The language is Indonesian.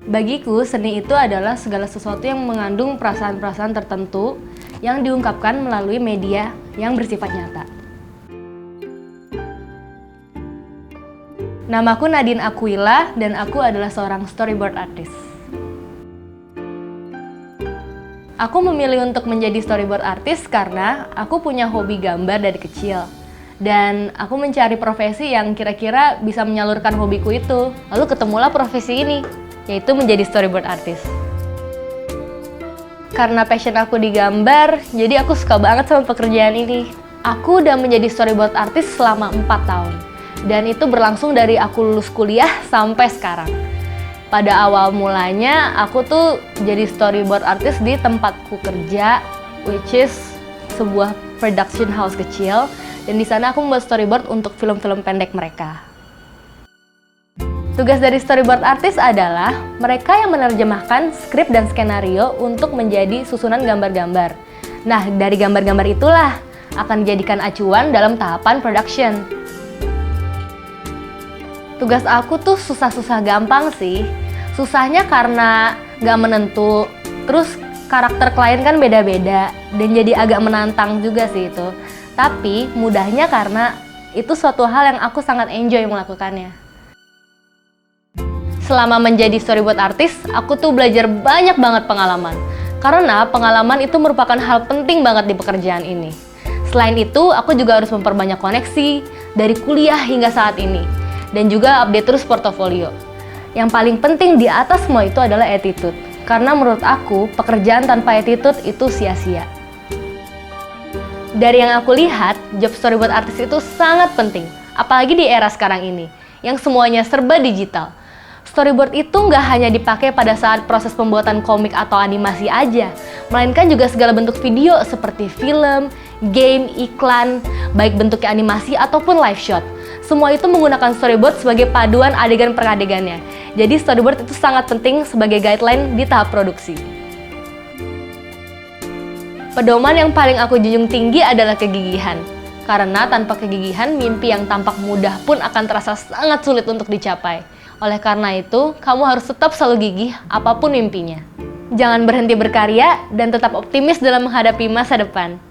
Bagiku, seni itu adalah segala sesuatu yang mengandung perasaan-perasaan tertentu yang diungkapkan melalui media yang bersifat nyata. Namaku Nadine Aquila dan aku adalah seorang storyboard artist. Aku memilih untuk menjadi storyboard artist karena aku punya hobi gambar dari kecil. Dan aku mencari profesi yang kira-kira bisa menyalurkan hobiku itu. Lalu ketemulah profesi ini, yaitu menjadi storyboard artist. Karena passion aku di gambar, jadi aku suka banget sama pekerjaan ini. Aku udah menjadi storyboard artist selama 4 tahun. Dan itu berlangsung dari aku lulus kuliah sampai sekarang. Pada awal mulanya, aku tuh jadi storyboard artist di tempatku kerja, which is sebuah production house kecil. Dan di sana aku membuat storyboard untuk film-film pendek mereka. Tugas dari storyboard artist adalah mereka yang menerjemahkan skrip dan skenario untuk menjadi susunan gambar-gambar. Nah, dari gambar-gambar itulah akan dijadikan acuan dalam tahapan production. Tugas aku tuh susah-susah gampang sih. Susahnya karena gak menentu, terus karakter klien kan beda-beda, dan jadi agak menantang juga sih itu. Tapi mudahnya karena itu suatu hal yang aku sangat enjoy melakukannya. Selama menjadi storyboard artist, aku tuh belajar banyak banget pengalaman. Karena pengalaman itu merupakan hal penting banget di pekerjaan ini. Selain itu, aku juga harus memperbanyak koneksi dari kuliah hingga saat ini. Dan juga update terus portofolio. Yang paling penting di atas semua itu adalah attitude. Karena menurut aku, pekerjaan tanpa attitude itu sia-sia. Dari yang aku lihat, job storyboard artist itu sangat penting. Apalagi di era sekarang ini, yang semuanya serba digital. Storyboard itu nggak hanya dipakai pada saat proses pembuatan komik atau animasi aja, melainkan juga segala bentuk video seperti film, game, iklan, baik bentuknya animasi ataupun live shot. Semua itu menggunakan storyboard sebagai paduan adegan per adegannya. Jadi storyboard itu sangat penting sebagai guideline di tahap produksi. Pedoman yang paling aku junjung tinggi adalah kegigihan. Karena tanpa kegigihan, mimpi yang tampak mudah pun akan terasa sangat sulit untuk dicapai. Oleh karena itu, kamu harus tetap selalu gigih apapun mimpinya. Jangan berhenti berkarya dan tetap optimis dalam menghadapi masa depan.